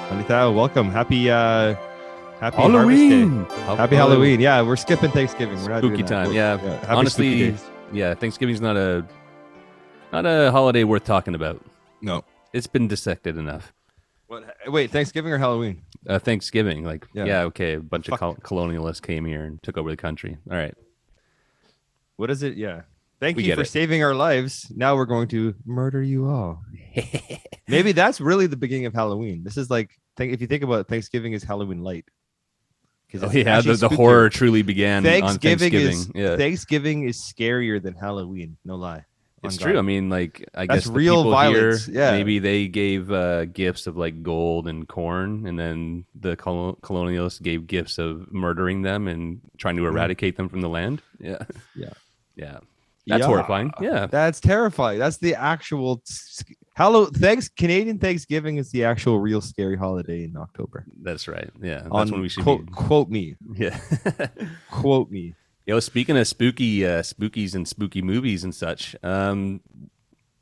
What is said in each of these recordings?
Hundy Thou, welcome. Happy Halloween. Harvest Day. Happy Halloween. Yeah, we're skipping Thanksgiving. We're not Spooky doing that. time. Yeah. Happy Honestly, spooky days. yeah, Thanksgiving's not a holiday worth talking about. No. It's been dissected enough. What? Wait, Thanksgiving or Halloween? Thanksgiving, Yeah. okay, a bunch of colonialists came here and took over the country. All right. What is it? Yeah. Thank We you get for it. saving our lives. Now we're going to murder you all. Maybe that's really the beginning of Halloween. This is like, if you think about it, Thanksgiving is Halloween light. Oh, yeah, the horror truly began on Thanksgiving. Thanksgiving is scarier than Halloween. No lie. It's true. I mean, I That's guess the real people violence. here, Yeah. maybe they gave gifts of like gold and corn, and then the colonialists gave gifts of murdering them and trying to eradicate them from the land. Yeah. Yeah. Yeah. That's horrifying. Yeah. That's terrifying. That's the actual Canadian Thanksgiving is the actual real scary holiday in October. That's right. Yeah. That's when we should quote me. Yeah. Quote me. Yo, speaking of spookies and spooky movies and such,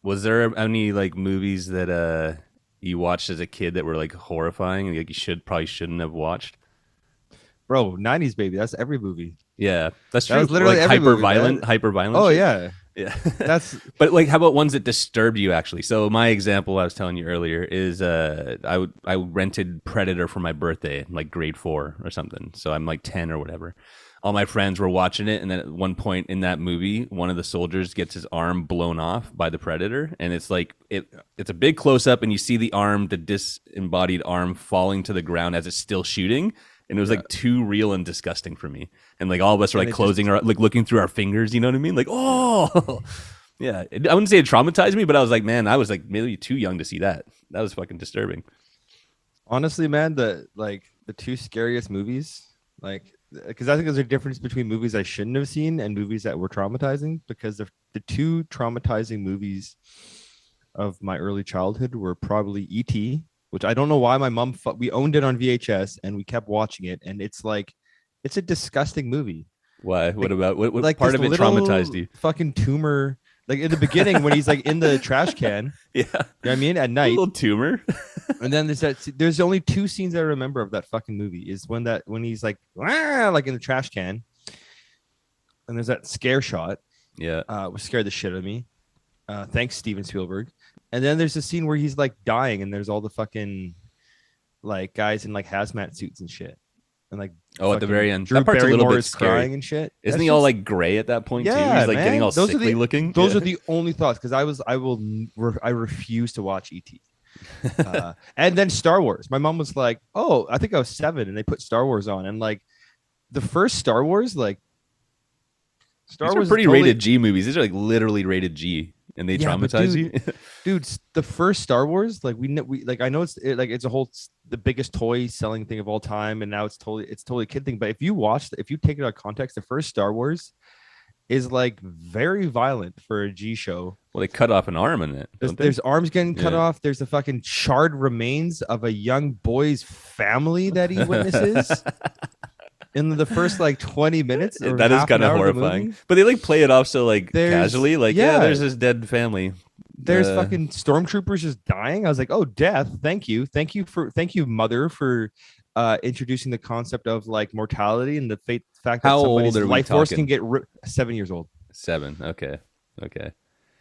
was there any like movies that you watched as a kid that were like horrifying and like you probably shouldn't have watched? Bro, 90s baby. That's every movie. Yeah, that's true. That was literally like every hyper movie, violent. Oh shit. yeah. Yeah. That's But like, how about ones that disturbed you actually? So my example I was telling you earlier is I rented Predator for my birthday, like grade 4 or something. So I'm like 10 or whatever. All my friends were watching it, and then at one point in that movie, one of the soldiers gets his arm blown off by the Predator, and it's like it's a big close up, and you see the arm, the disembodied arm, falling to the ground as it's still shooting. And it was like too real and disgusting for me. And like all of us are like closing our, like looking through our fingers, you know what I mean? Like, oh, yeah. I wouldn't say it traumatized me, but I was like, man, I was like maybe too young to see that. That was fucking disturbing. honestly, man, the two scariest movies, because I think there's a difference between movies I shouldn't have seen and movies that were traumatizing, because the two traumatizing movies of my early childhood were probably E.T., which I don't know why my mom we owned it on VHS and we kept watching it, and it's a disgusting movie. Why? What about what like part of it traumatized you? Fucking tumor, like in the beginning when he's like in the trash can. Yeah, you know what I mean, at night. A little tumor. And then there's only two scenes I remember of that fucking movie. Is when he's like like in the trash can, and there's that scare shot. Yeah, which scared the shit out of me. Thanks, Steven Spielberg. And then there's a scene where he's like dying, and there's all the fucking like guys in like hazmat suits and shit, and like at the very end, Drew that part's a little Barrymore bit is scary. crying and shit. Isn't he all like gray at that point too? He's like getting all sickly looking. Those are the only thoughts, because I refuse to watch ET. And then Star Wars. My mom was like, "Oh, I think I was 7," and they put Star Wars on, and like the first Star Wars, like These are pretty rated G movies. These are like literally rated G, and they traumatize you. Dude, the first Star Wars, like we like, I know it's the biggest toy selling thing of all time, and now it's totally a kid thing. But if you take it out of context, the first Star Wars is like very violent for a G show. Well, they cut off an arm in it. There's arms getting cut off. There's the fucking charred remains of a young boy's family that he witnesses in the first like 20 minutes. That is kind of horrifying. But they like play it off so like casually, like there's this dead family. There's fucking stormtroopers just dying. I was like, oh, death. Thank you, mother, for introducing the concept of like mortality and the fact that somebody's life force can get 7 years old. 7. Okay.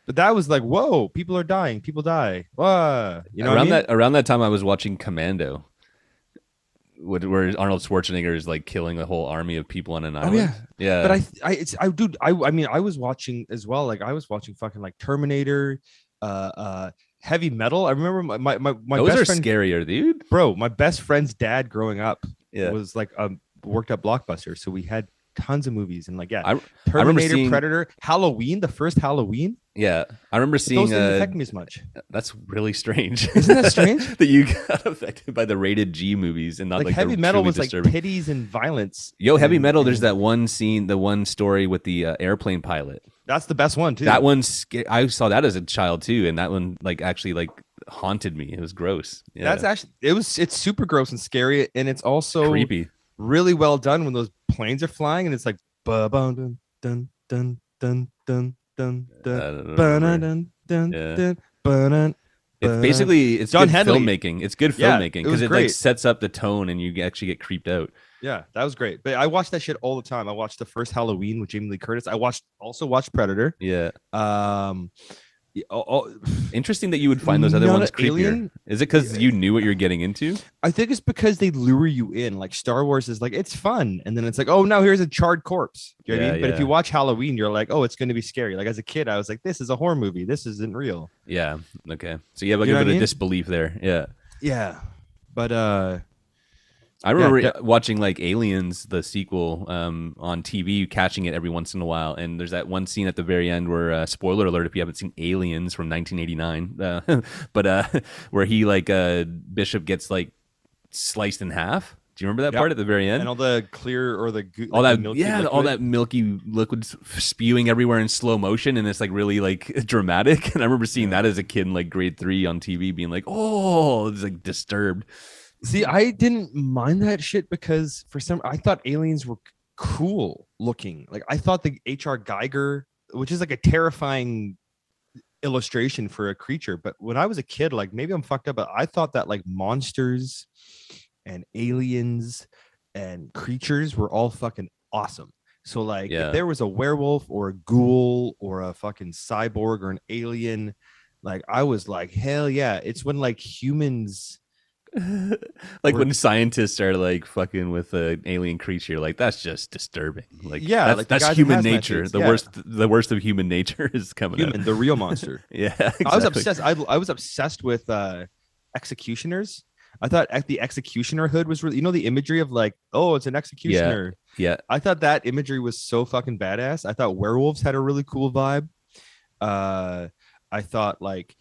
But that was like, whoa, people are dying. People die. You know around that time I was watching Commando, where Arnold Schwarzenegger is like killing a whole army of people on an island. Oh, yeah. But I was watching as well. Like I was watching fucking like Terminator, Heavy Metal. I remember my those best are friend, scarier, dude. Bro, my best friend's dad growing up was like worked at Blockbuster, so we had tons of movies, and like Terminator, Predator, Halloween, the first Halloween. Yeah, I remember seeing. Those didn't affect me as much. That's really strange. Isn't that strange? That you got affected by the rated G movies and not like Heavy the Metal truly was disturbing. like titties and violence. Yo, Heavy Metal. There's that one scene, the one story with the airplane pilot. That's the best one too. That one's I saw that as a child too, and that one like actually like haunted me. It was gross. Yeah. That's actually it's super gross and scary, and it's also creepy. Really well done when those planes are flying, and it's like dun dun dun dun dun dun dun dun dun dun. It's John good Henley. filmmaking. It's good Yeah, filmmaking it was because it like great. sets up the tone and you actually get creeped out. Yeah, that was great. But I watched that shit all the time. I watched the first Halloween with Jamie Lee Curtis. I also watched Predator. Yeah. Um, Interesting that you would find those other Not ones an creepier. Alien? Is it because you knew what you're getting into? I think it's because they lure you in. Like Star Wars is like, it's fun. And then it's like, oh, now here's a charred corpse. You know what I mean? But if you watch Halloween, you're like, oh, it's going to be scary. Like as a kid, I was like, this is a horror movie. This isn't real. Yeah. Okay. So you have like You a know bit what I of mean? disbelief there. Yeah. Yeah. But I remember watching like Aliens, the sequel, on TV, catching it every once in a while. And there's that one scene at the very end where, spoiler alert, if you haven't seen Aliens from 1989, but where he like Bishop gets like sliced in half. Do you remember that part at the very end? And all the clear or the all that milky liquid. all that milky liquid spewing everywhere in slow motion, and it's like really like dramatic. And I remember seeing that as a kid in like grade 3 on TV, being like, oh, it's like disturbed. See, I didn't mind that shit because I thought aliens were cool looking. Like I thought the H.R. Geiger, which is like a terrifying illustration for a creature. But when I was a kid, like maybe I'm fucked up, but I thought that like monsters and aliens and creatures were all fucking awesome. So like if there was a werewolf or a ghoul or a fucking cyborg or an alien, like I was like, hell yeah. It's when like humans like when scientists are like fucking with an alien creature, like that's just disturbing. Like that's human nature. The worst of human nature is coming out. The real monster. Yeah, exactly. I was obsessed. I was obsessed with executioners. I thought the executioner hood was really, the imagery of like, oh, it's an executioner. Yeah. I thought that imagery was so fucking badass. I thought werewolves had a really cool vibe. I thought like,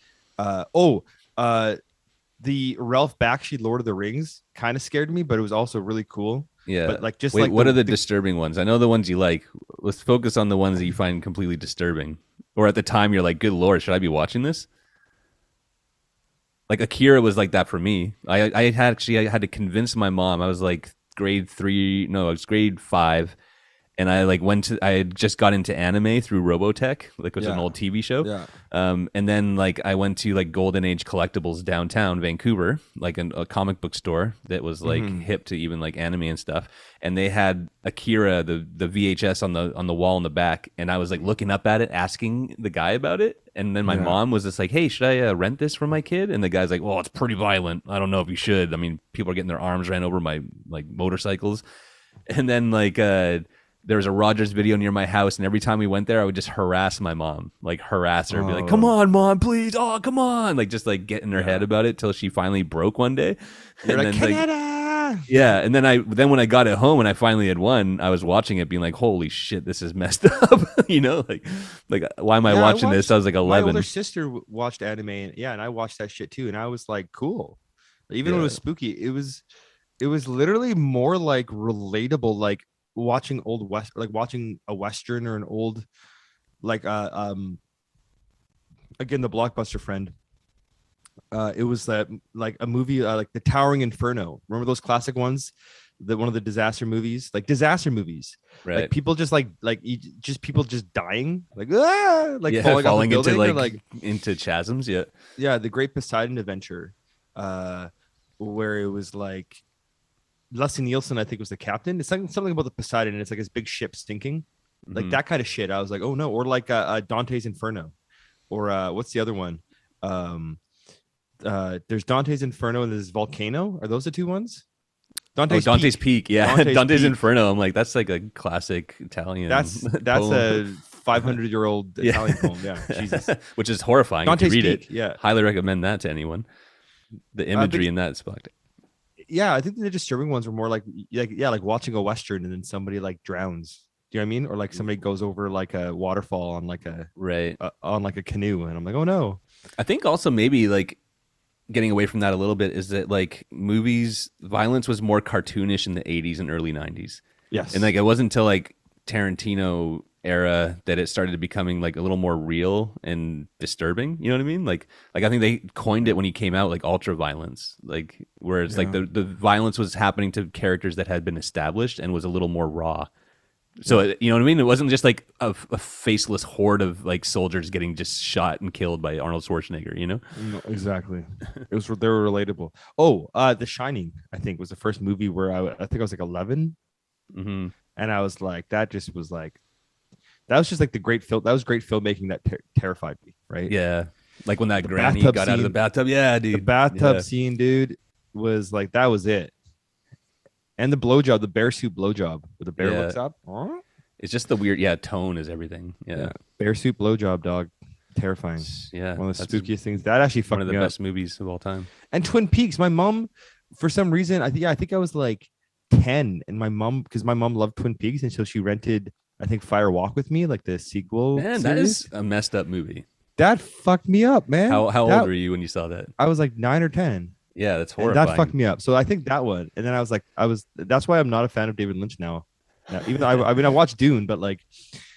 the Ralph Bakshi Lord of the Rings kind of scared me, but it was also really cool. Yeah. But like, just wait, like what are the disturbing ones? I know the ones you like. Let's focus on the ones that you find completely disturbing. Or at the time you're like, good Lord, should I be watching this? Like Akira was like that for me. I had to convince my mom. I was like grade 5. And I had just got into anime through Robotech, like it was an old TV show. Yeah. And then like I went to like Golden Age Collectibles downtown Vancouver, like a comic book store that was like hip to even like anime and stuff. And they had Akira, the VHS on the wall in the back. And I was like looking up at it, asking the guy about it. And then my mom was just like, hey, should I rent this for my kid? And the guy's like, well, it's pretty violent. I don't know if you should. I mean, people are getting their arms ran over by like motorcycles. And then like there was a Rogers video near my house, and every time we went there, I would just harass my mom, like harass her, be like, "Come on, mom, please! Oh, come on!" Like just like get in her head about it till she finally broke one day. You're and like, then, Canada! Yeah, and then when I got it home and I finally had won, I was watching it, being like, "Holy shit, this is messed up!" like why am I watching this? I was like 11. My older sister watched anime, and I watched that shit too, and I was like, cool. Even when it was spooky, it was literally more like relatable, like watching watching a Western or an old like again the Blockbuster friend. It was that like a movie like The Towering Inferno. Remember those classic ones? One of the disaster movies, right? Like people just people just dying, like falling off a building into into chasms. Yeah, The Great Poseidon Adventure, where it was like Leslie Nielsen, I think, was the captain. It's like something about the Poseidon, and it's like his big ship sinking, like that kind of shit. I was like, oh no, or like Dante's Inferno, or what's the other one? There's Dante's Inferno and there's Volcano. Are those the two ones? Dante's Peak. Yeah, Dante's Peak. Inferno. I'm like, that's like a classic Italian. That's a 500-year-old Italian poem. Yeah, Jesus, which is horrifying. Dante's if you read Peak. it, Yeah, highly recommend that to anyone. The imagery in that spot. Yeah, I think the disturbing ones were more like watching a Western and then somebody like drowns. Do you know what I mean? Or like somebody goes over like a waterfall on like on like a canoe, and I'm like, oh no. I think also maybe like getting away from that a little bit is that like movies violence was more cartoonish in the 80s and early 90s. Yes. And like it wasn't until like Tarantino era that it started becoming like a little more real and disturbing. You know what I mean? Like I think they coined it when he came out, like ultra violence, like where it's like the violence was happening to characters that had been established and was a little more raw. So you know what I mean? It wasn't just like a faceless horde of like soldiers getting just shot and killed by Arnold Schwarzenegger. You know? No, exactly. They were relatable. Oh, The Shining, I think, was the first movie where I think I was like 11, Mm-hmm. and I was like, that was just like the great film. That was great filmmaking that terrified me, right? Yeah, like when that The granny bathtub got out of the scene- bathtub. Yeah, dude. The bathtub Yeah. scene, dude, was like that was it. And the blowjob, the bear suit blowjob, where the bear Yeah. looks up. Huh? It's just the weird, tone is everything. Yeah. Bear suit blowjob, dog. Terrifying. Yeah. One of the That's spookiest things. That actually one fucked of the me up. best movies of all time. And Twin Peaks. My mom, for some reason, I think I was like 10, and because my mom loved Twin Peaks, and so she rented, I think, Fire Walk with Me, like the sequel. Man, that is a messed up movie. That fucked me up, man. How old were you when you saw that? I was like 9 or 10. Yeah, that's And horrifying. that fucked me up. So I think that one. And then that's why I'm not a fan of David Lynch now. Even though I watched Dune, but like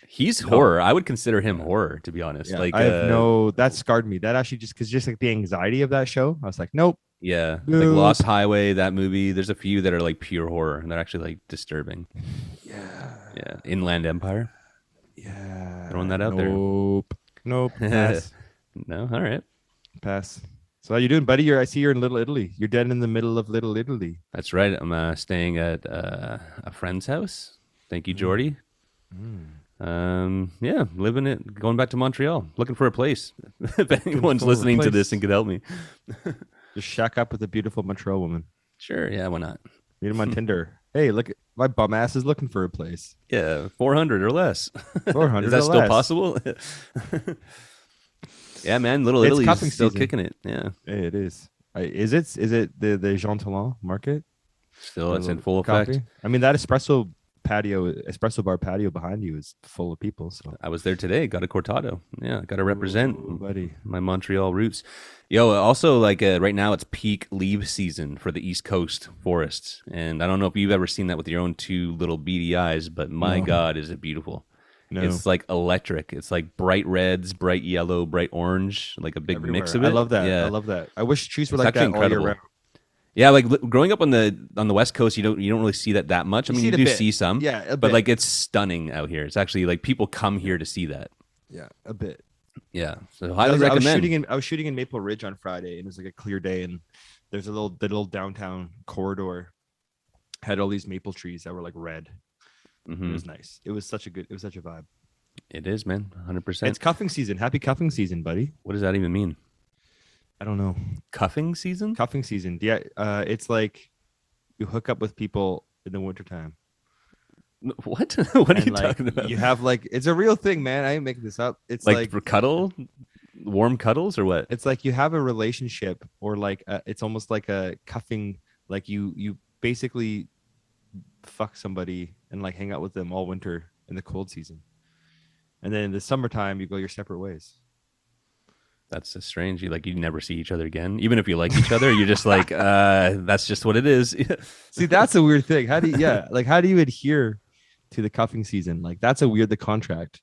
he's horror. I would consider him horror, to be honest. yeah, Like I have that scarred me. That actually just like the anxiety of that show. I was like, nope. yeah, like Nope. Lost Highway, that movie. There's a few that are like pure horror, and they're actually like disturbing. Yeah. Inland Empire. Yeah. Throwing that out there. Nope. Pass. No, all right. Pass. So how you doing, buddy? I see you're in Little Italy. You're dead in the middle of Little Italy. That's right. I'm staying at a friend's house. Thank you, Jordy. Yeah, living it, going back to Montreal, looking for a place. If anyone's for a listening to place. this and could help me, Just shack up with a beautiful Montreal woman. sure. Yeah, why not? Meet him on Tinder. Hey, look, my bum ass is looking for a place. Yeah, 400 or less. 400 Is that or still less. possible? Yeah, man. Little It's Italy's cuffing still season. kicking it. Yeah, Hey, it is. Is it the Jean Talon market? still it's in full effect. Coffee? I mean, that espresso bar patio behind you is full of people. So, I was there today. Got a cortado. Yeah, got to represent Ooh, buddy. my Montreal roots. Yo, also like right now it's peak leaf season for the East Coast forests, and I don't know if you've ever seen that with your own two little beady eyes, but my No. God, is it beautiful! No. It's like electric. It's like bright reds, bright yellow, bright orange, like a big mix of it. I love that. Yeah. I love that. I wish trees were It's like that actually all year incredible. round. Yeah, like growing up on the West Coast, you don't really see that much. I You mean, see you it a do bit. see some, Yeah, a but bit. like it's stunning out here. It's actually like people come here to see that. Yeah, a bit. Yeah, so I highly was recommend. I was shooting in Maple Ridge on Friday, and it was like a clear day, and there's the little downtown corridor had all these maple trees that were like red. Mhm. It was nice. It was such a vibe. It is, man, 100%. It's cuffing season. Happy cuffing season, buddy. What does that even mean? I don't know. Cuffing season? Cuffing season. Yeah, it's like you hook up with people in the wintertime. What? What are And you like talking about? you have like it's a real thing, man. I ain't making this up. It's like like for cuddle, warm cuddles, or what? it's like you have a relationship, or like it's almost like a cuffing. Like you basically fuck somebody and like hang out with them all winter in the cold season, and then in the summertime you go your separate ways. That's so strange. You never see each other again, even if you like each other. You're just like, that's just what it is. See, that's a weird thing. How do you adhere to the cuffing season? Like that's the contract.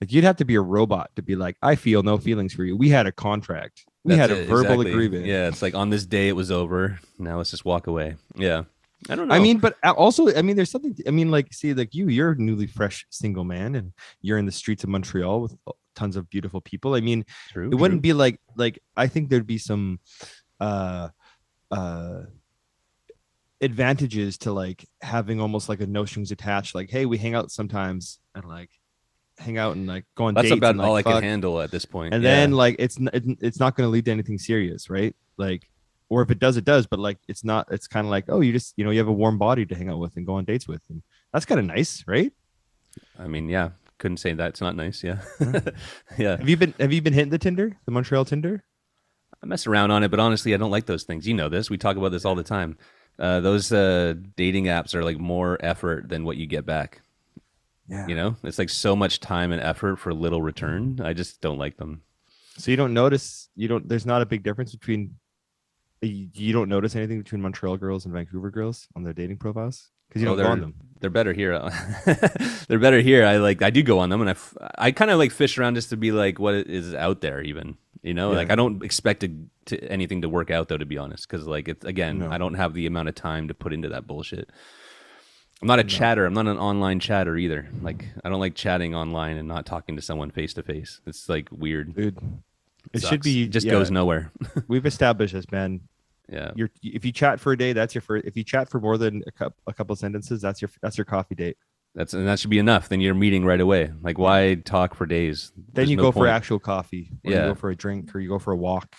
Like you'd have to be a robot to be like, I feel no feelings for you. We had a contract. We had That's a it, verbal exactly. agreement. Yeah, it's like on this day it was over. Now let's just walk away. Yeah, I don't know. I mean, but also, I mean, there's something. I mean, like, see, like you're a newly fresh single man, and you're in the streets of Montreal with tons of beautiful people. I mean, true. it wouldn't be like I think there'd be some advantages to like having almost like a no strings attached. Like, hey, we hang out sometimes and like hang out and like go on That's dates. about and, like, all I fuck. can handle at this point. And Yeah. then like it's not going to lead to anything serious, right? Like, or if it does, it does. But like it's not. It's kind of like, oh, you just you have a warm body to hang out with and go on dates with, and that's kind of nice, right? I mean, yeah, couldn't say that. It's not nice. Yeah, yeah. Have you been hitting the Montreal Tinder? I mess around on it, but honestly, I don't like those things. You know this. We talk about this all the time. Those dating apps are like more effort than what you get back. Yeah. You know, it's like so much time and effort for little return. I just don't like them. So you don't notice there's not a big difference between you don't notice anything between Montreal girls and Vancouver girls on their dating profiles because you don't go on them. They're better here. They're better here. I do go on them, and I kind of like fish around just to be like what is out there, even like I don't expect anything to work out though, to be honest, because like it's again No. I don't have the amount of time to put into that bullshit. I'm not a chatter. I'm not an online chatter either. Like, I don't like chatting online and not talking to someone face to face. It's like weird. Dude. It Sucks. should be. It just goes nowhere. We've established this, man. Yeah. If you chat for a day, that's your first. If you chat for more than a couple sentences, that's your coffee date. And that should be enough. Then you're meeting right away. Like, why talk for days? Then you go for actual coffee. Or you go for a drink, or you go for a walk.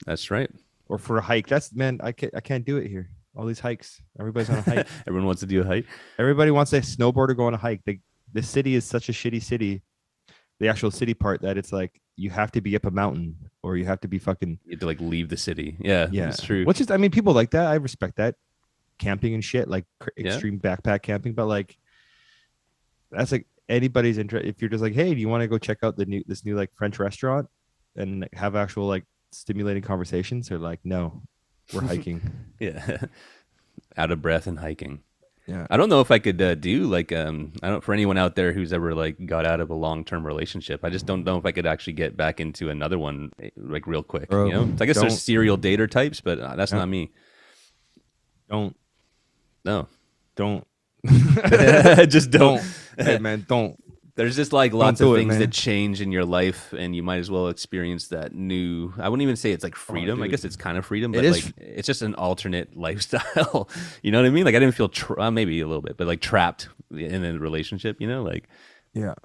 That's right. Or for a hike. I can't do it here. All these hikes. Everybody's on a hike. Everyone wants to do a hike. Everybody wants a snowboard or go on a hike. The city is such a shitty city. The actual city part that it's like you have to be up a mountain or you have to be fucking. You have to like leave the city. Yeah, that's true. Which is, I mean, people like that. I respect that. Camping and shit, like extreme backpack camping, but like that's like anybody's interest. If you're just like, hey, do you want to go check out this new like French restaurant and like, have actual like stimulating conversations? They're like, no, we're hiking. Yeah, out of breath and hiking. Yeah, I don't know if I could do like I don't, for anyone out there who's ever like got out of a long-term relationship, I just don't know if I could actually get back into another one like real quick. Bro, you know, so I guess there's serial dater types, but that's not me. Don't. Just don't. Hey man, don't. There's just like lots of things that change in your life, and you might as well experience that new. I wouldn't even say it's like freedom. I guess it's kind of freedom, but like it's just an alternate lifestyle. You know what I mean? Like I didn't feel maybe a little bit, but like trapped in a relationship. You know, like yeah.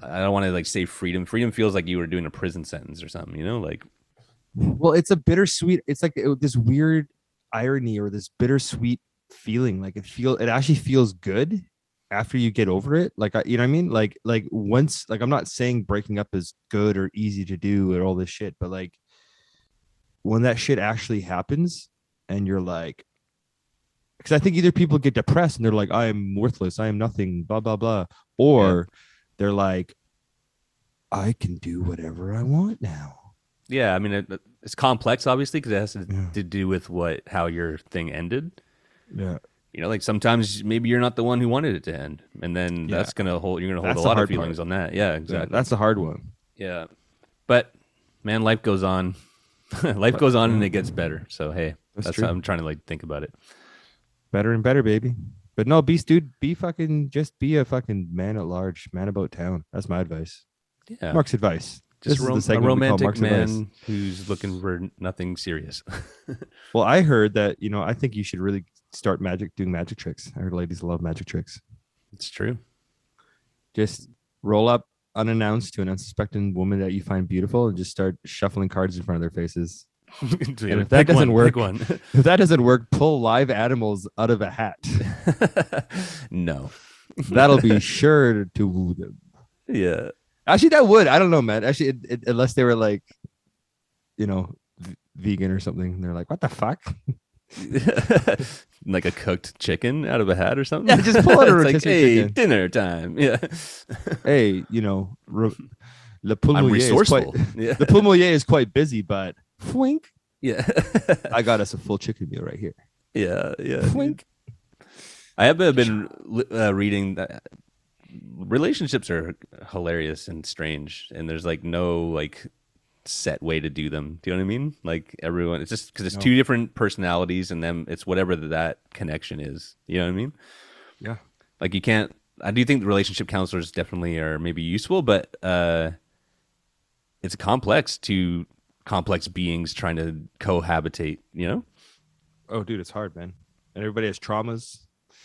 I don't want to like say freedom. Freedom feels like you were doing a prison sentence or something. You know, like. Well, it's a bittersweet. It's like this weird irony or this bittersweet feeling. Like it actually feels good after you get over it. Like you know what I mean? Like once, like I'm not saying breaking up is good or easy to do and all this shit, but like when that shit actually happens and you're like, because I think either people get depressed and they're like, I am worthless, I am nothing, blah blah blah, or they're like, I can do whatever I want now. Yeah, I mean it's complex, obviously, because it has to do with how your thing ended. Yeah. You know, like sometimes maybe you're not the one who wanted it to end, and then you're gonna hold a lot of feelings on that. Yeah, exactly. Yeah, that's the hard one. Yeah, but man, life goes on. Life goes on, and it gets better. So hey, that's how I'm trying to like think about it. Better and better, baby. But no, be a fucking man at large, man about town. That's my advice. Yeah, Mark's advice. Just a romantic man who's looking for nothing serious. Well, I heard that, I think you should really start doing magic tricks. I heard ladies love magic tricks. It's true. Just roll up unannounced to an unsuspecting woman that you find beautiful and just start shuffling cards in front of their faces. And if that doesn't work, pull live animals out of a hat. No. That'll be sure to woo them. Yeah. Actually, that would. I don't know, man. Actually, unless they were like, vegan or something. They're like, what the fuck? Like a cooked chicken out of a hat or something? Yeah, just pull out a rotisserie chicken. Dinner time. Yeah. Hey, Le I'm resourceful. The Poumelier is quite busy, but fwink. Yeah. I got us a full chicken meal right here. Yeah. Fwink. I have been reading that relationships are hilarious and strange, and there's like no like set way to do them. Do you know what I mean? Like everyone, it's just because it's two different personalities, and then it's whatever that connection is. You know what I mean? Yeah. Like you can't. I do think relationship counselors definitely are maybe useful, but it's complex beings trying to cohabitate. You know? Oh, dude, it's hard, man. And everybody has traumas.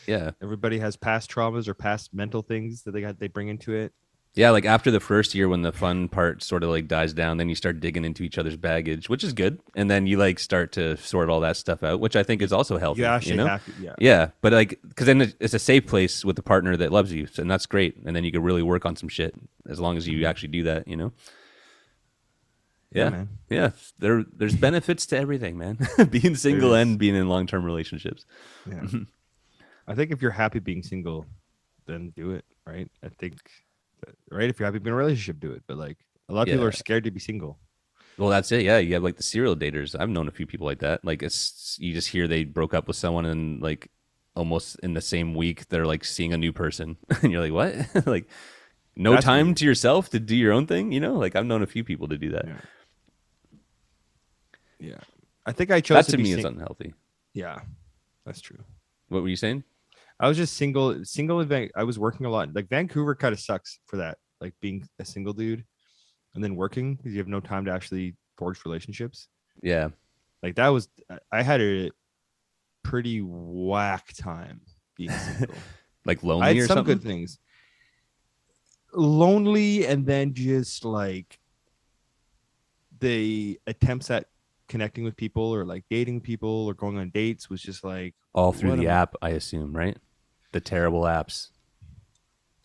Yeah. Everybody has past traumas or past mental things that they bring into it. Yeah, like after the first year when the fun part sort of like dies down, then you start digging into each other's baggage, which is good. And then you like start to sort all that stuff out, which I think is also healthy. Yeah, actually, yeah. But like, because then it's a safe place with a partner that loves you, and that's great. And then you can really work on some shit as long as you actually do that, Yeah. There's benefits to everything, man. Being single and being in long-term relationships. Yeah. I think if you're happy being single, then do it, right? I think, right? If you're happy being in a relationship, do it. But like a lot of people are scared to be single. Well, that's it. Yeah, you have like the serial daters. I've known a few people like that. Like you just hear they broke up with someone and like almost in the same week they're like seeing a new person, and you're like, what? Like that's time weird. To yourself to do your own thing. Like I've known a few people to do that. Yeah. I think I chose that to me is unhealthy. Yeah, that's true. What were you saying? I was just single event. I was working a lot. Like Vancouver kind of sucks for that. Like being a single dude and then working because you have no time to actually forge relationships. Yeah. Like that was, I had a pretty whack time being single. Like I lonely had or some something? good things. Lonely, and then just like the attempts at connecting with people or like dating people or going on dates was just like All through what the am I- app, I assume, right? The terrible apps.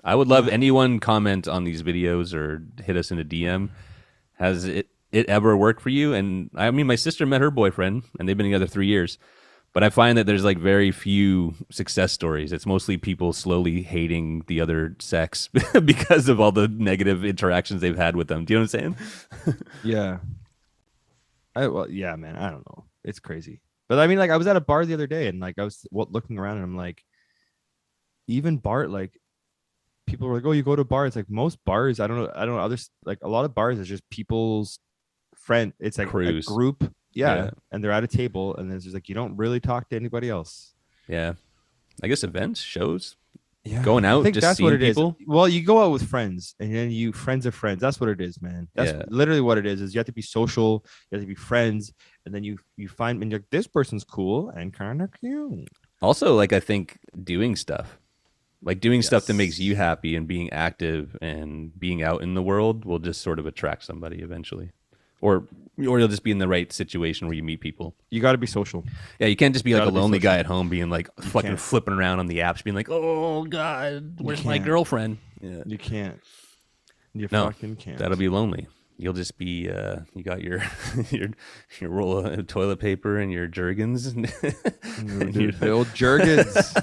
I would love anyone comment on these videos or hit us in a DM. Has it ever worked for you? And I mean, my sister met her boyfriend, and they've been together 3 years. But I find that there's like very few success stories. It's mostly people slowly hating the other sex because of all the negative interactions they've had with them. Do you know what I'm saying? Yeah. Well, yeah, man. I don't know. It's crazy. But I mean, like, I was at a bar the other day and like I was looking around and I'm like, even bar, like, people were like, oh, you go to bars. Like, most bars, I don't know. Others, like, a lot of bars is just people's friend. It's like Cruise. a group. Yeah. Yeah. And they're at a table and there's just like, you don't really talk to anybody else. Yeah. I guess events, shows, Yeah. going out, I think just that's seeing what it is. people. Well, you go out with friends and then you friends of friends. That's what it is, man. That's Yeah. literally what it is you have to be social, you have to be friends, and then you find and you're like, this person's cool and kind of cute. Also, like I think doing stuff. Like doing stuff that makes Yes. you happy and being active and being out in the world will just sort of attract somebody eventually. Or you'll just be in the right situation where you meet people. You got to be social. Yeah, you can't just be like a Gotta be lonely social. guy at home being like fucking can't. flipping around on the apps being like, "Oh god, where's my can't. girlfriend?" Yeah. You can't. You No, fucking can't. that'll be lonely. You'll just be you got your your roll of toilet paper and your Jergens and Dude, the old Jergens.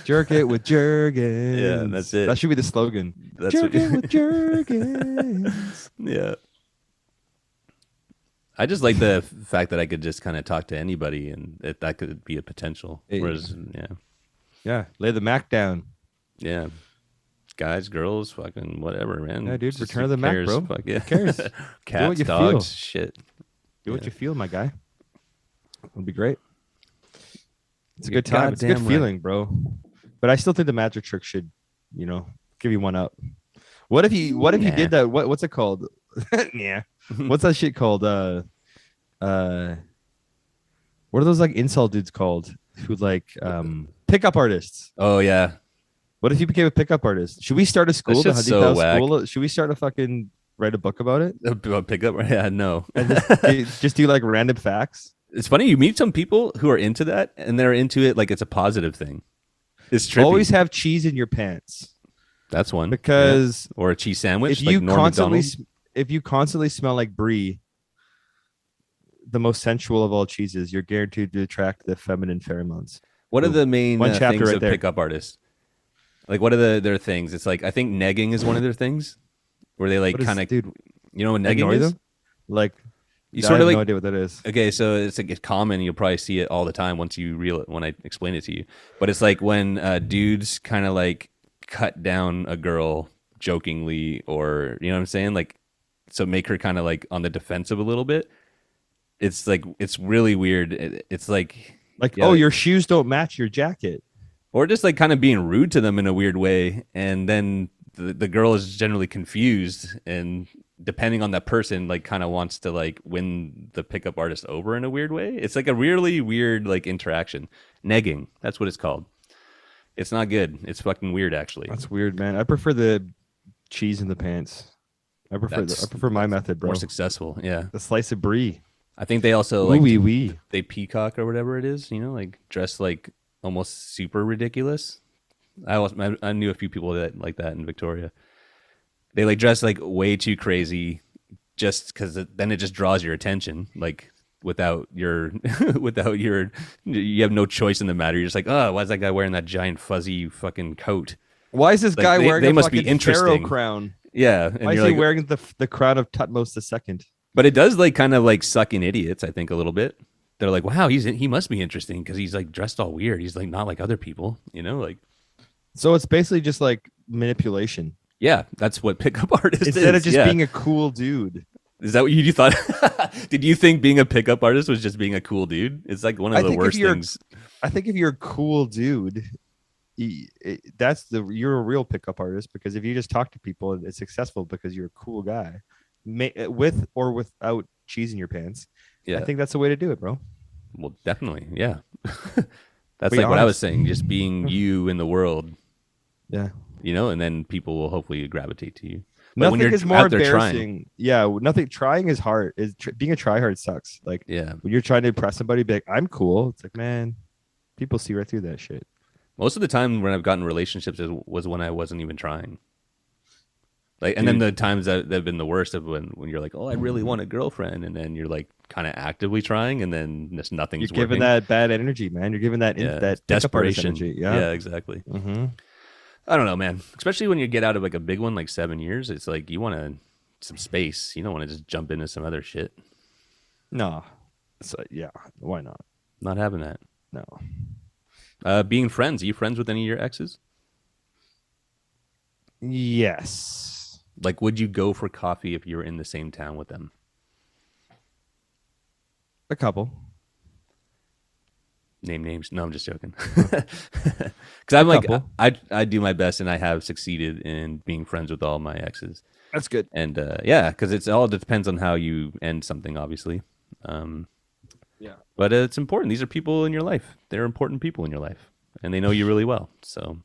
Jerk it with Jergens. Yeah, that's it. That should be the slogan. That's Jerk what- it with Jergens. Yeah. I just like the fact that I could just kind of talk to anybody and that could be a potential. Hey. Whereas, Yeah, lay the Mac down. yeah. Guys, girls, fucking whatever, man. Yeah, dude, Just return who of the Mac, cares? bro. Fuck, yeah. Who cares? Cats, what you dogs, feel. shit. Do what Yeah. you feel, my guy. It'll be great. It's a You're good time. It's a good goddamn right. feeling, bro. But I still think the magic trick should, give you one up. What if you Nah. did that? What's it called? Yeah. What's that shit called? What are those like incel dudes called? Who like pickup artists? Oh, yeah. What if you became a pickup artist? Should we start a school? The shit's Hundy so Thou whack. school? Should we start a fucking write a book about it? Pick up. Yeah, no. And just do like random facts. It's funny. You meet some people who are into that and they're into it like it's a positive thing. It's trippy. Always have cheese in your pants That's one. because Yeah. Or a cheese sandwich. if like you Norm Macdonald. constantly smell like brie, the most sensual of all cheeses, you're guaranteed to attract the feminine pheromones. What are the main One chapter things right of there. pickup artists? Like, what are their things? It's like, I think negging is one of their things where they like What is- kind of, dude, you know what negging ignore is? them? Like, You I sort have of like, no idea what that is. okay, so it's like it's common. You'll probably see it all the time once you when I explain it to you. But it's like when dudes kind of like cut down a girl jokingly, or you know what I'm saying, like so make her kind of like on the defensive a little bit. It's like it's really weird. It's like yeah, oh, your shoes don't match your jacket. or just like kind of being rude to them in a weird way, and then the girl is generally confused and depending on that person like kind of wants to like win the pickup artist over in a weird way. It's like a really weird like interaction. Negging, that's what it's called. It's not good. It's fucking weird actually. That's weird, man. I prefer the cheese in the pants. I prefer my method, bro. More successful. Yeah, The slice of brie. I think they also like Wee wee. they peacock or whatever it is, you know, like dress like almost super ridiculous. I knew a few people that like that in Victoria. They like dress like way too crazy, just because then it just draws your attention. Like without your you have no choice in the matter. You're just like, oh, why is that guy wearing that giant fuzzy fucking coat? Why is this Like, guy they- wearing they a must be fucking pharaoh interesting. crown? Yeah, and Why is you're he like, wearing the crown of Tutmos II? but it does like kind of like suck in idiots. I think a little bit. They're like, wow, he must be interesting because he's like dressed all weird. He's like not like other people, you know, like. So it's basically just like manipulation. Yeah, that's what pickup artist is. Instead of just yeah. being a cool dude. Is that what you thought? Did you think being a pickup artist was just being a cool dude? It's like one of the worst things. I think if you're a cool dude, you're a real pickup artist, because if you just talk to people and it's successful because you're a cool guy, with or without cheese in your pants. Yeah. I think that's the way to do it, bro. Well, definitely. Yeah. That's Be like what I was honest. saying, just being you in the world, Yeah. and then people will hopefully gravitate to you. But when Nothing you're is more out there embarrassing. trying, Yeah, nothing. Trying is hard. Being a tryhard sucks. Like yeah. when you're trying to impress somebody, be like, I'm cool. It's like, man, people see right through that shit. Most of the time when I've gotten relationships was when I wasn't even trying. Like, and then the times that have been the worst of when you're like, oh, I really want a girlfriend, and then you're like kind of actively trying, and then just nothing's You're giving working. that bad energy, man. You're giving that that desperation. Energy. Yeah, exactly. Mm-hmm. I don't know, man. Especially when you get out of like a big one, like 7 years, it's like you want some space. You don't want to just jump into some other shit. No. So yeah, why not? Not having that. No. Being friends. Are you friends with any of your exes? Yes. Like, would you go for coffee if you were in the same town with them? A couple. Name names. No, I'm just joking. Because I'm like, I do my best, and I have succeeded in being friends with all my exes. That's good. And yeah, because it all depends on how you end something, obviously. Yeah. But it's important. These are people in your life. They're important people in your life, and they know you really well. So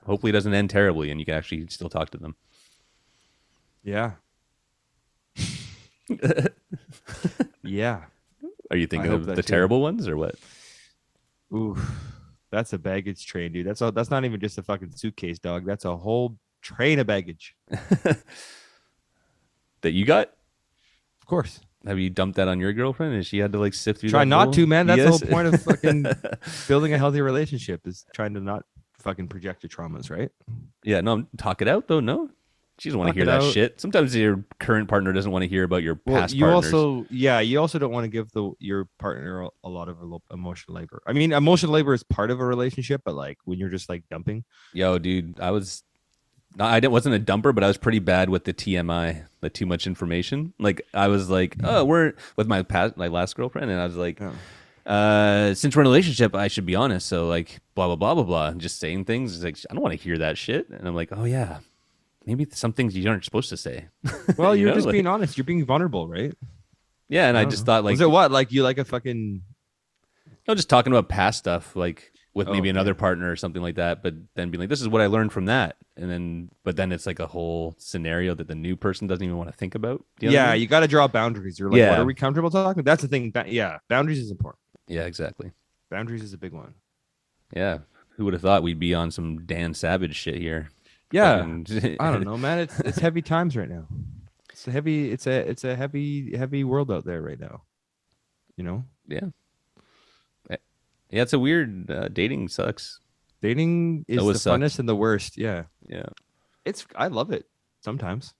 hopefully it doesn't end terribly, and you can actually still talk to them. Yeah. Yeah. Are you thinking of the terrible ones or what? Ooh, that's a baggage train, dude. That's not even just a fucking suitcase, dog. That's a whole train of baggage. That you got? Of course. Have you dumped that on your girlfriend and she had to like sift through Try that not bowl? to, man. That's Yes. the whole point of fucking building a healthy relationship, is trying to not fucking project your traumas, right? Yeah, no, talk it out though, no? She doesn't want to Talk hear it that out. shit. Sometimes your current partner doesn't want to hear about your past you partners. you also don't want to give your partner a lot of emotional labor. I mean, emotional labor is part of a relationship, but like when you're just like dumping. Yo, dude, wasn't a dumper, but I was pretty bad with the TMI, the too much information. Like I was like, oh, we're with my last girlfriend, and I was like, since we're in a relationship, I should be honest. So like, blah blah blah blah blah, and just saying things. It's like I don't want to hear that shit, and I'm like, oh yeah, maybe some things you aren't supposed to say. Well, you're just being honest. You're being vulnerable, right? Yeah, and I just thought like, was it what? Like you like a fucking? No, just talking about past stuff, like with maybe another partner or something like that. But then being like, this is what I learned from that, but then it's like a whole scenario that the new person doesn't even want to think about. You know what I mean? You got to draw boundaries. You're like, what are we comfortable talking? That's the thing. Boundaries is important. Yeah, exactly. Boundaries is a big one. Yeah, who would have thought we'd be on some Dan Savage shit here? Yeah, I don't know, man. It's heavy times right now. It's a heavy world out there right now. You know? Yeah. Yeah, it's a weird. Dating sucks. Dating is the funnest and the worst. Yeah. Yeah. I love it sometimes.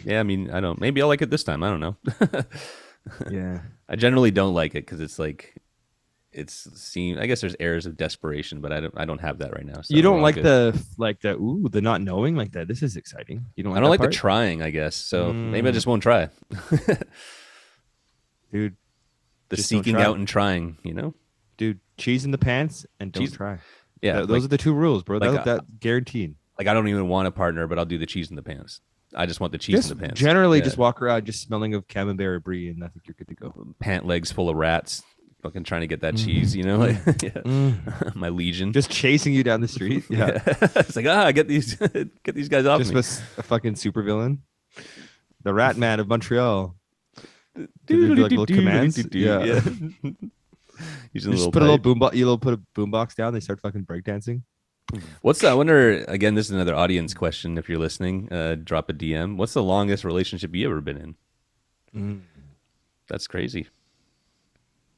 Yeah, I mean, maybe I'll like it this time. I don't know. Yeah. I generally don't like it because it's like, I guess there's airs of desperation, but I don't have that right now. So you don't like the not knowing, like that. This is exciting. You don't. I don't like the trying, I guess. So maybe I just won't try. Dude, the seeking out and trying, dude, cheese in the pants and don't try. Yeah, those are the two rules, bro. Like, that guaranteed. Like I don't even want a partner, but I'll do the cheese in the pants. I just want the cheese in the pants. Generally, just walk around just smelling of camembert or brie, and I think you're good to go. Pant legs full of rats, fucking trying to get that cheese, my legion, just chasing you down the street. Yeah, it's like get these guys off me. Just a fucking supervillain, the Rat Man of Montreal. Like little commands. Yeah. You just put a little put a boombox down. They start fucking breakdancing. I wonder, again, this is another audience question. If you're listening, drop a DM. What's the longest relationship you ever been in? That's crazy.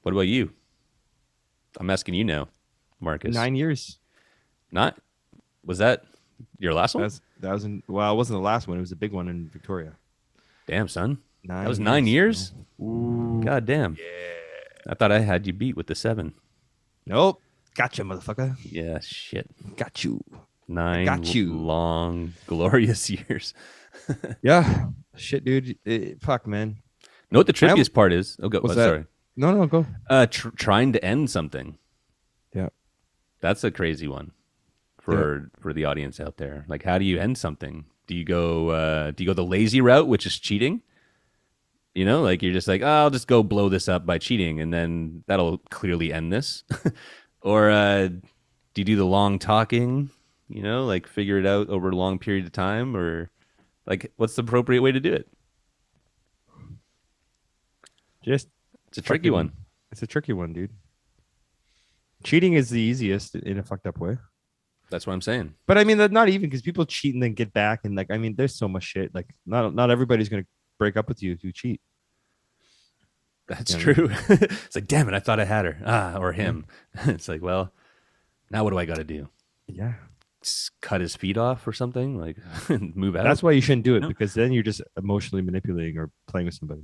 What about you? I'm asking you now, Marcus. 9 years. Was that your last one? That was it wasn't the last one. It was a big one in Victoria. Damn, son. That was 9 years? Ooh. God damn. Yeah. I thought I had you beat with the 7. Nope. Gotcha, motherfucker. Yeah, shit. Got you. 9 long, glorious years. Yeah. Shit, dude. Fuck, man. Know what the trickiest part is? What's that? Sorry. No, go. Trying to end something. Yeah. That's a crazy one for the audience out there. Like, how do you end something? Do you go the lazy route, which is cheating? You know, like you're just like, oh, I'll just go blow this up by cheating, and then that'll clearly end this. Or do you do the long talking? You know, like figure it out over a long period of time, or like what's the appropriate way to do it? Just It's a tricky one. It's a tricky one, dude. Cheating is the easiest in a fucked up way. That's what I'm saying. But I mean, that's not even, because people cheat and then get back, and like, I mean, there's so much shit. Like, not everybody's gonna break up with you if you cheat. That's true. It's like, damn it, I thought I had her, or him. It's like, well, now what do I got to do? Yeah, Just cut his feet off or something, like move out. that's why you shouldn't do it, because then you're just emotionally manipulating or playing with somebody.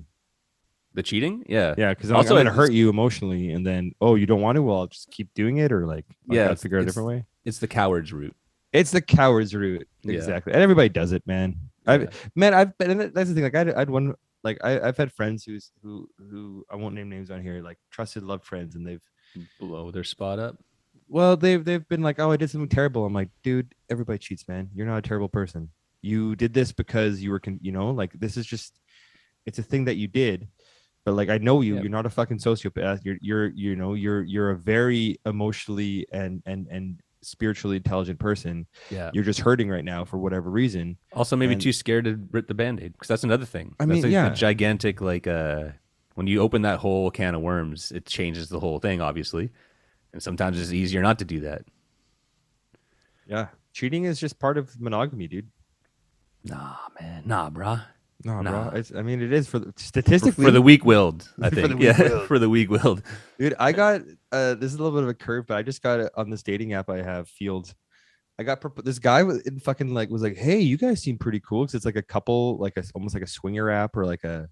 The cheating, yeah, Because I'm going to hurt you emotionally, and then you don't want to. Well, I'll just keep doing it, or like figure out a different way. It's the coward's route. It's the coward's route, exactly, and everybody does it, man. I've been. And that's the thing. Like I'd one. Like I've had friends who I won't name names on here, like trusted love friends, and they've blow their spot up. Well, they've been like, oh, I did something terrible. I'm like, dude, everybody cheats, man. You're not a terrible person. You did this because you were, like, this is just, it's a thing that you did. But like, I know you. Yep. You're not a fucking sociopath. You're a very emotionally and spiritually intelligent person. Yeah, you're just hurting right now for whatever reason. Also, maybe too scared to rip the Band-Aid, because that's another thing. That's a gigantic, like, when you open that whole can of worms, it changes the whole thing, obviously, and sometimes it's easier not to do that. Yeah, cheating is just part of monogamy, dude. Nah, man, nah, brah. No, bro. I mean, it is statistically for the weak-willed. I think, for the weak-willed. Dude, I got this is a little bit of a curve, but I just got it on this dating app I have, Field. I got this guy was like, hey, you guys seem pretty cool, because it's like a couple, like almost like a swinger app, or like a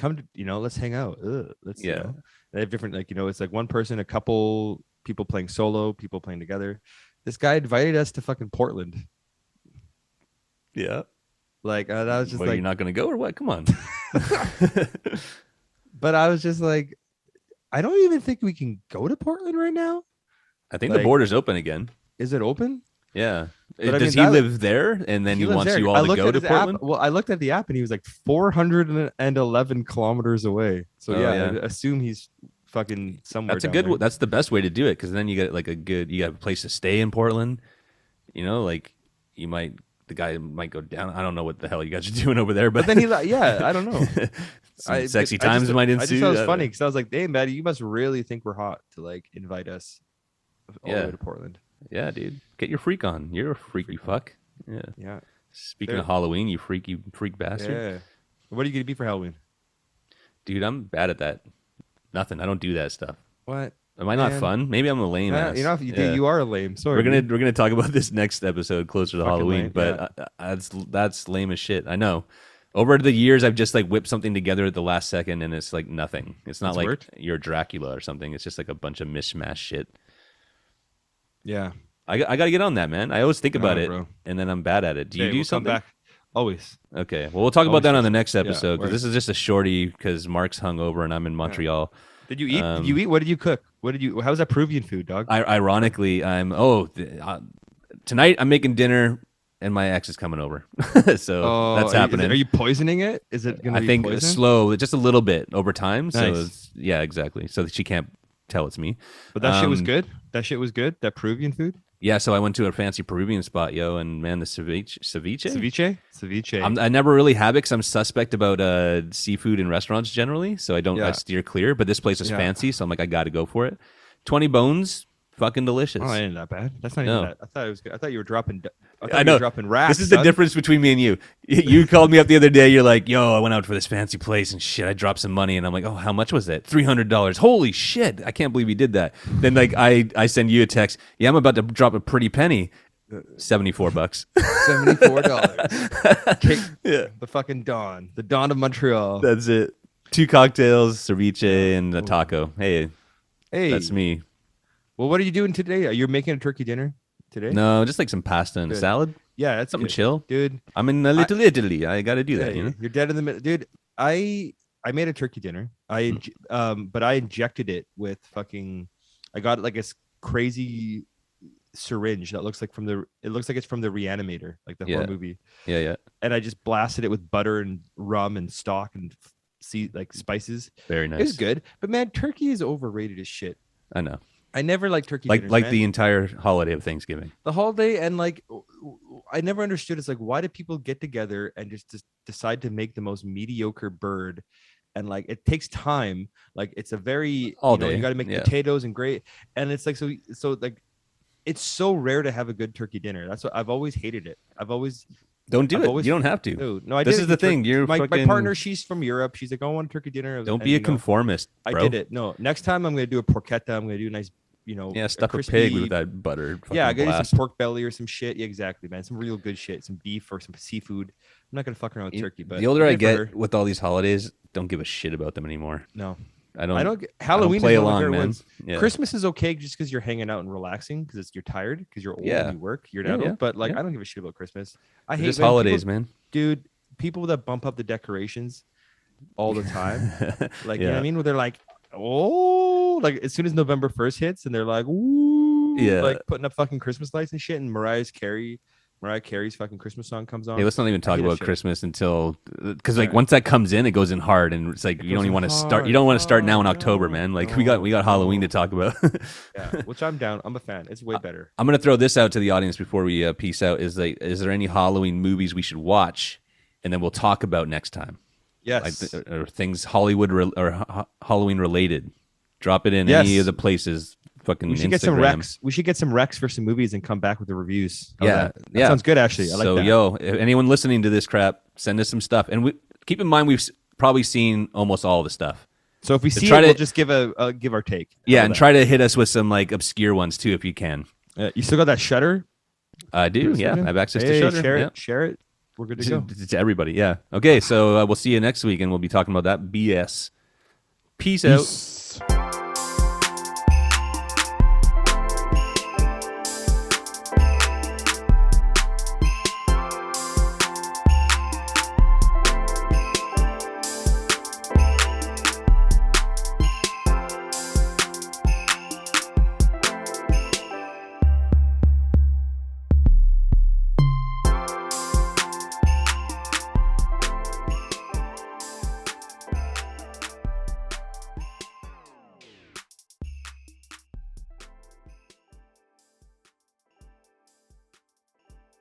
let's hang out. Let's they have different, like, it's like one person, a couple, people playing solo, people playing together. This guy invited us to fucking Portland. Yeah. Like that was just like, you're not gonna go or what? Come on. But I was just like, I don't even think we can go to Portland right now. I think the border's open again. Is it open? Yeah. Does he live there, and then he wants you all to go to Portland? Well, I looked at the app, and he was like 411 kilometers away. So I assume he's fucking somewhere. That's a good. That's the best way to do it, because then you get like you got a place to stay in Portland. Like the guy might go down. I don't know what the hell you guys are doing over there, but then I don't know. Sexy times might ensue. I just thought it was funny, because I was like, hey, Maddie, you must really think we're hot to like invite us all the way to Portland. Yeah, dude, get your freak on. You're a freaky fuck. Yeah. Speaking of Halloween, you freak bastard. Yeah. What are you gonna be for Halloween? Dude, I'm bad at that. Nothing. I don't do that stuff. What? Am I not fun? Maybe I'm a lame ass. You are a lame. Sorry. We're gonna talk about this next episode closer to Halloween, lame, but that's lame as shit. I know. Over the years, I've just like whipped something together at the last second, and it's like nothing. It's not like you're Dracula or something. It's just like a bunch of mishmash shit. Yeah, I got to get on that, man. I always think about it, bro. And then I'm bad at it. Do you do something? Come back. Always. Okay. Well, we'll talk about that on the next episode, because this is just a shorty, because Mark's hungover and I'm in Montreal. Yeah. Did you eat? Did you eat? What did you cook? How was that Peruvian food, dog? Ironically, tonight I'm making dinner, and my ex is coming over, so that's happening. Are you poisoning it? Is it going to be I think poison? Slow, just a little bit over time. Nice. So exactly. So that she can't tell it's me. But that shit was good. That shit was good. That Peruvian food. Yeah, so I went to a fancy Peruvian spot, and man, the ceviche. I never really have it, because I'm suspect about seafood in restaurants generally, so I steer clear. But this place is fancy, so I'm like, I got to go for it. 20 bones, fucking delicious. Oh, it ain't that bad. That's not even that. I thought it was good. I thought you were dropping. I know. You were dropping racks. This is the difference between me and you. You called me up the other day. You're like, yo, I went out for this fancy place and shit. I dropped some money, and I'm like, oh, how much was it? $300. Holy shit! I can't believe you did that. Then like I send you a text. Yeah, I'm about to drop a pretty penny. $74. $74. The fucking Dawn. The Dawn of Montreal. That's it. 2 cocktails, ceviche, and a taco. Hey, that's me. Well, what are you doing today? You're making a turkey dinner today? No, just like some pasta and salad. Yeah, that's something chill, dude. I'm in Little Italy. I got to do that. You're dead in the middle, dude. I made a turkey dinner. But I injected it with fucking. I got like a crazy syringe that looks like it looks like it's from the Reanimator, like the horror movie. Yeah. And I just blasted it with butter and rum and stock and like spices. Very nice. It was good, but man, turkey is overrated as shit. I know. I never liked turkey like dinners, like man. the entire holiday of Thanksgiving. The holiday, and like I never understood. It's like, why do people get together and just decide to make the most mediocre bird? And like it takes time. Like it's a very all day. You got to make potatoes and great. And it's like so like it's so rare to have a good turkey dinner. That's what I've always hated it. Don't do it. You don't have to. Dude, no, I this did is the thing. You're my fucking... partner. She's from Europe. She's like, I want a turkey dinner. Don't be a conformist, bro. I did it. No, next time I'm gonna do a porchetta. I'm gonna do a nice, stuff a pig with that butter. Yeah, I gotta do some pork belly or some shit. Yeah, exactly, man. Some real good shit. Some beef or some seafood. I'm not gonna fuck around with turkey. But the older I get with all these holidays, don't give a shit about them anymore. No. I don't. Halloween play is along, man. Yeah. Christmas is okay just because you're hanging out and relaxing because you're tired because you're old and you work. You're an adult, but like I don't give a shit about Christmas. I hate just holidays, man. Dude, people that bump up the decorations all the time, like you know what I mean, where they're like, oh, like as soon as November 1st hits and they're like, ooh, like putting up fucking Christmas lights and shit, and Mariah Carey's fucking Christmas song comes on. Hey, let's not even talk about Christmas until because like once that comes in, it goes in hard, and it's like you don't even want to start. You don't want to start now in October, man. Like we got Halloween to talk about. Yeah, which I'm down. I'm a fan. It's way better. I'm gonna throw this out to the audience before we peace out. Is there any Halloween movies we should watch, and then we'll talk about next time? Yes, or things Hollywood or Halloween related. Drop it in any of the places. Fucking we should get some recs. We should get some recs for some movies and come back with the reviews. That sounds good. Actually, I like that. So, if anyone listening to this crap, send us some stuff, and keep in mind we've probably seen almost all the stuff. So if we see it, we'll just give our take. And try to hit us with some like obscure ones too, if you can. You still got that Shutter? I do. Yeah, I have access to Shutter. Share it. We're good to go. To everybody. Yeah. Okay. So we'll see you next week, and we'll be talking about that BS. Peace out.